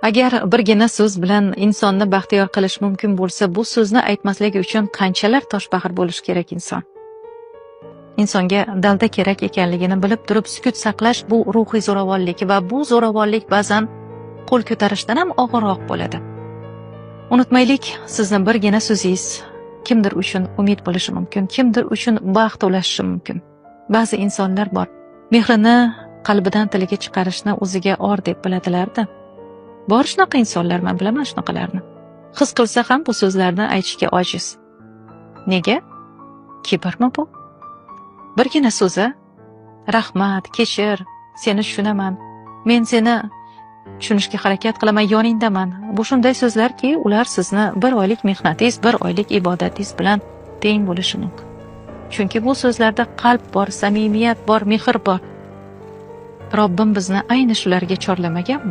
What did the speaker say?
Agar birgina so'z bilan insonni baxtiyor qilish mumkin bo'lsa, bu so'zni aytmasligi uchun qanchalar toshbag'ir bo'lishi kerak inson. Insonga dalda kerak ekanligini bilib turib sukut saqlash bu ruhiy zo'ravonlik va bu zo'ravonlik ba'zan qo'l ko'tarishdan ham og'irroq bo'ladi. Unutmaylik, sizni birgina so'zingiz kimdir uchun umid bo'lishi mumkin, kimdir uchun baxt ulashishi mumkin. Ba'zi insonlar bor, mehrini qalbidan tiliga chiqarishni o'ziga or deb biladilar-da. Bor shunaqa insonlar, men bilaman shunaqalarni. His qilsa ham bu so'zlarni aytishga ojiz. Nega? Kibrmi bu? Birgina so'zi, rahmat, kechir, seni tushunaman, men seni tushunishga harakat qilaman, yoningdaman. Bu shunday so'zlarki, ular sizni bir oylik mehnatingiz, bir oylik ibodatingiz bilan teng bo'lishi mumkin. Chunki bu so'zlarda qalb bor, samimiyat bor, mehr bor. Robbim bizni ayni shularga chorlamaganmi?